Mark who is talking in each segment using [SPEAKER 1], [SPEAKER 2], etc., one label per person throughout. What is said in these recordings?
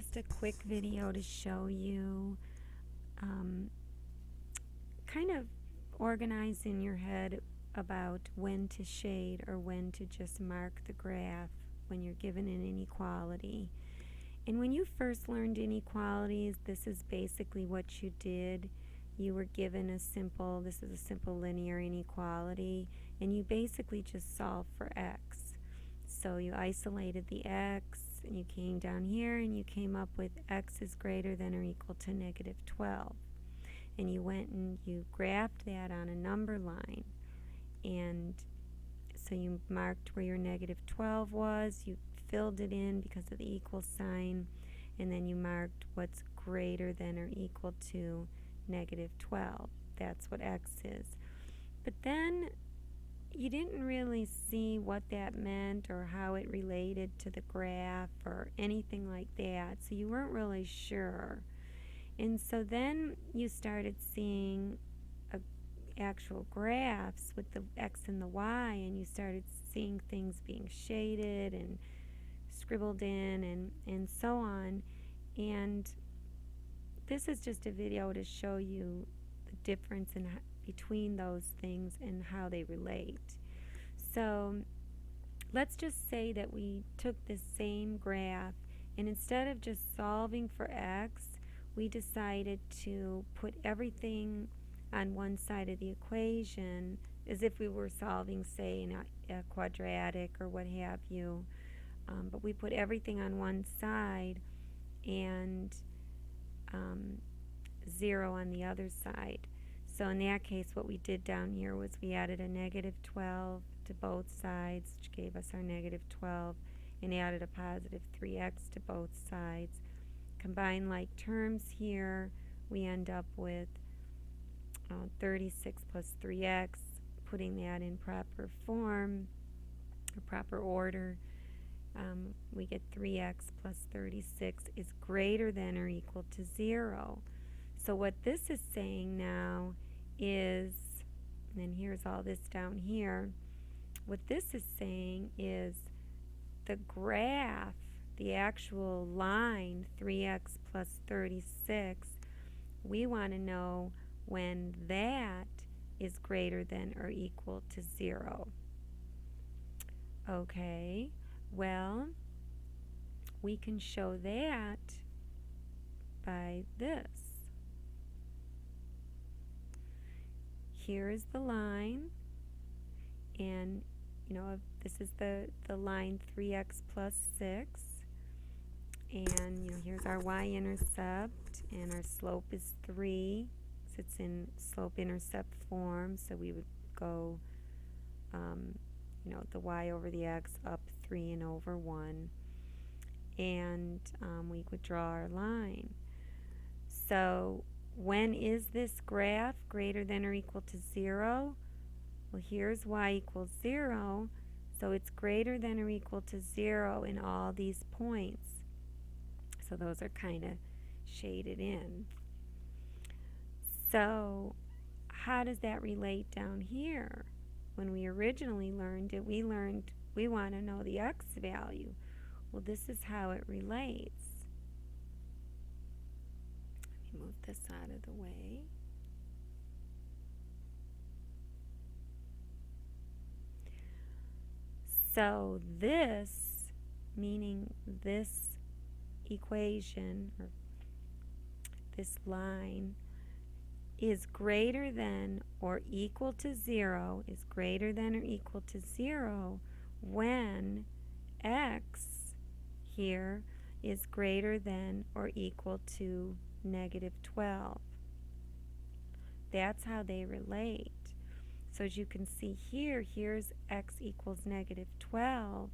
[SPEAKER 1] just a quick video to show you kind of organize in your head about when to shade or when to just mark the graph when you're given an inequality. And when you first learned inequalities, this is basically what you did. You were given this is a simple linear inequality, and you basically just solved for x. So you isolated the x, and you came down here and you came up with x is greater than or equal to negative 12. And you went and you graphed that on a number line. And so you marked where your negative 12 was, you filled it in because of the equal sign, and then you marked what's greater than or equal to negative 12. That's what x is. But then you didn't really see what that meant or how it related to the graph or anything like that, so you weren't really sure. And so then you started seeing actual graphs with the x and the y, and you started seeing things being shaded and scribbled in and so on. And this is just a video to show you the difference between those things and how they relate. So let's just say that we took this same graph, and instead of just solving for x, we decided to put everything on one side of the equation as if we were solving, say, a quadratic or what have you. But we put everything on one side and 0 on the other side. So in that case, what we did down here was we added a negative 12 to both sides, which gave us our negative 12, and added a positive 3x to both sides. Combine like terms here, we end up with 36 plus 3x, putting that in proper form, or proper order. We get 3x plus 36 is greater than or equal to 0. So what this is saying now is, and then here's all this down here, what this is saying is the graph, the actual line, 3x plus 36, we want to know when that is greater than or equal to 0. Okay, well, we can show that by this. Here is the line, and this is the line 3x plus 6, and here's our y-intercept, and our slope is 3. So it's in slope-intercept form, so we would go the y over the x up 3 and over 1, and we would draw our line. So when is this graph greater than or equal to 0? Well, here's y equals 0, so it's greater than or equal to 0 in all these points. So those are kind of shaded in. So how does that relate down here? When we originally learned it, we want to know the x value. Well, this is how it relates. Let me move this out of the way. So this, meaning this equation, or this line, is greater than or equal to 0, is greater than or equal to 0 when x here is greater than or equal to negative 12. That's how they relate. So as you can see here, here's x equals negative 12.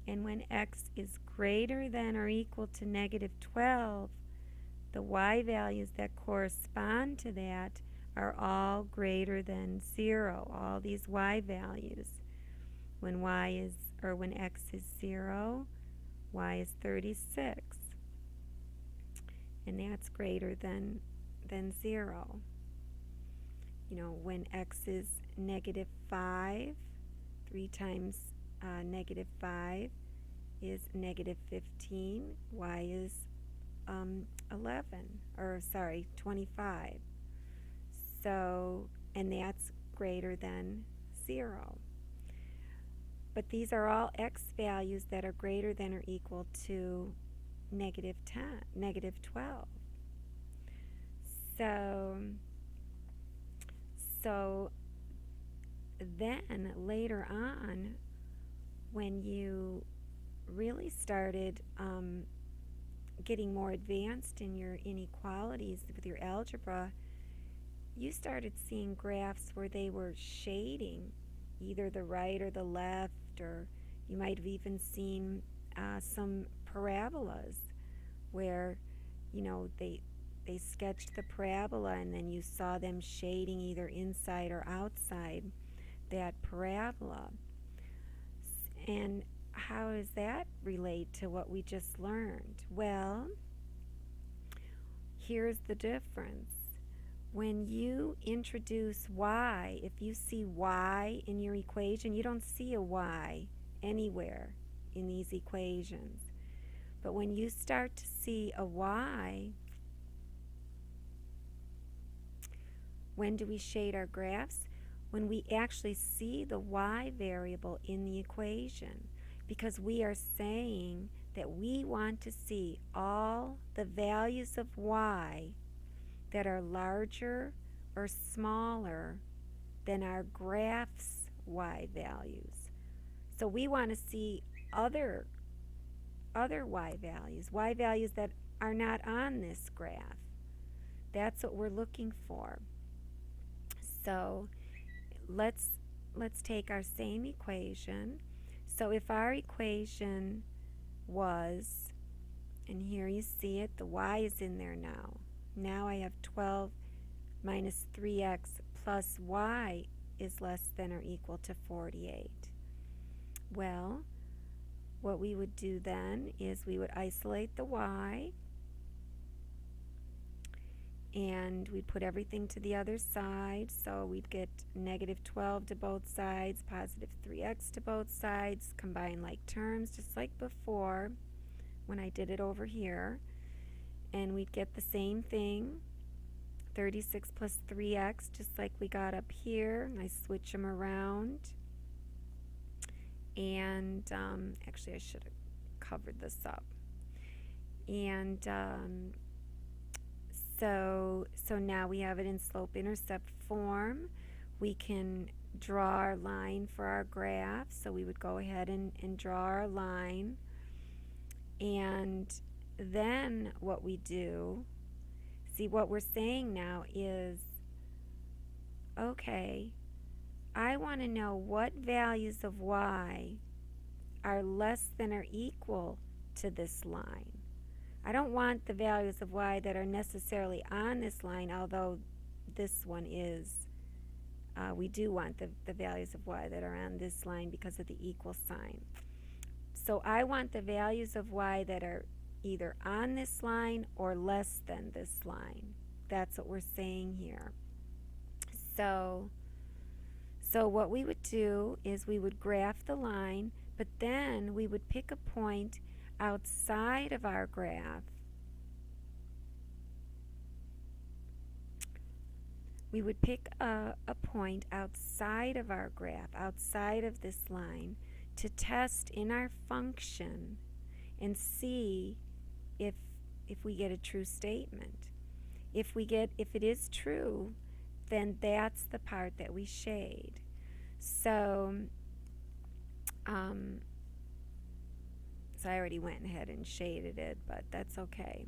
[SPEAKER 1] And when x is greater than or equal to negative 12, the y values that correspond to that are all greater than 0, all these y values. When when x is 0, y is 36. And that's greater than 0. When x is negative 5, 3 times negative 5 is negative 15, y is 11, or sorry, 25. So, and that's greater than 0. But these are all x values that are greater than or equal to negative 10, negative 12. So then later on, when you really started getting more advanced in your inequalities with your algebra, you started seeing graphs where they were shading either the right or the left, or you might have even seen some parabolas where, they sketched the parabola and then you saw them shading either inside or outside that parabola. And how does that relate to what we just learned? Well, here's the difference. When you introduce y, if you see y in your equation, you don't see a y anywhere in these equations. But when you start to see a y, when do we shade our graphs? When we actually see the y variable in the equation, because we are saying that we want to see all the values of y that are larger or smaller than our graph's y values. So we want to see other y values that are not on this graph. That's what we're looking for. So let's take our same equation. So if our equation was, and here you see it, the y is in there now. Now I have 12 minus 3x plus y is less than or equal to 48. Well, what we would do then is we would isolate the y, and we'd put everything to the other side. So we'd get negative 12 to both sides, positive 3x to both sides, combine like terms just like before when I did it over here. And we'd get the same thing, 36 plus 3x, just like we got up here. And I switch them around. And actually I should have covered this up. And so now we have it in slope-intercept form. We can draw our line for our graph. So we would go ahead and draw our line. And then what we do, see what we're saying now is, okay, I want to know what values of y are less than or equal to this line. I don't want the values of y that are necessarily on this line, although this one is. We do want the values of y that are on this line because of the equal sign. So I want the values of y that are either on this line or less than this line. That's what we're saying here. So what we would do is we would graph the line, but then we would pick a point outside of our graph. We would pick a point outside of our graph, outside of this line, to test in our function and see if we get a true statement. If it is true, then that's the part that we shade. So I already went ahead and shaded it, but that's okay.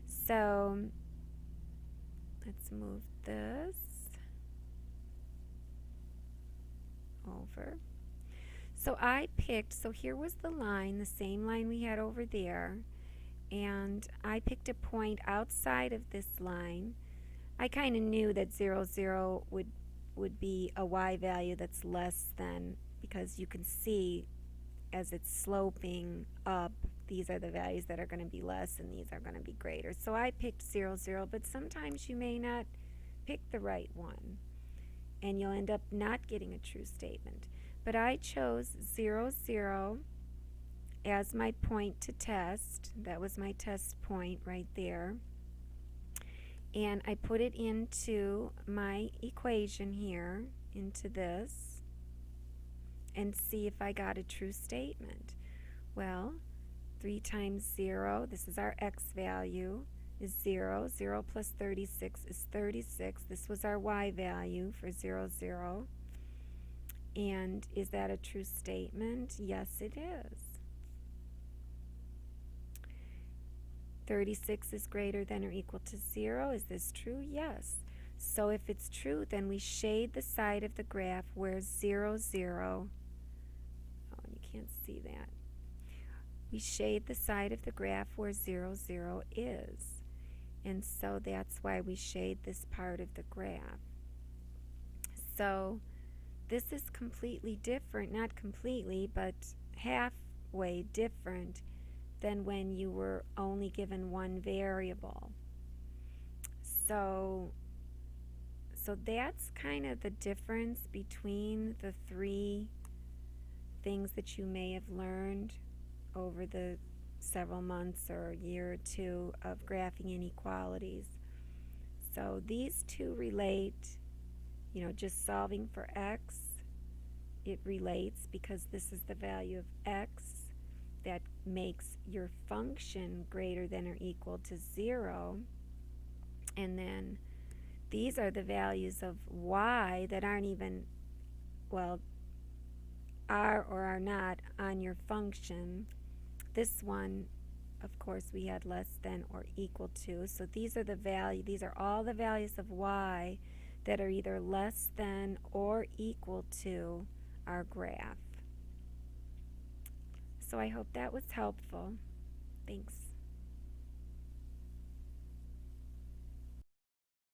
[SPEAKER 1] So let's move this over. So I picked, so here was the line, the same line we had over there, and I picked a point outside of this line. I kind of knew that 0, 0 would be a y value that's less than, because you can see as it's sloping up, these are the values that are going to be less and these are going to be greater. So I picked 0, 0, but sometimes you may not pick the right one and you'll end up not getting a true statement. But I chose 0, 0, as my point to test. That was my test point right there. And I put it into my equation here, into this, and see if I got a true statement. Well, 3 times 0, this is our x value, is 0. 0 plus 36 is 36. This was our y value for 0, 0. And is that a true statement? Yes, it is. 36 is greater than or equal to 0. Is this true? Yes. So if it's true, then we shade the side of the graph where 0, 0. Oh, you can't see that. We shade the side of the graph where 0, 0 is. And so that's why we shade this part of the graph. So this is completely different, not completely, but halfway different than when you were only given one variable. So that's kind of the difference between the 3 things that you may have learned over the several months or a year or 2 of graphing inequalities. So these 2 relate, just solving for x, it relates because this is the value of x that makes your function greater than or equal to 0. And then these are the values of y that aren't even, well, are or are not on your function. This one, of course, we had less than or equal to. So these are all the values of y that are either less than or equal to our graph. So I hope that was helpful. Thanks.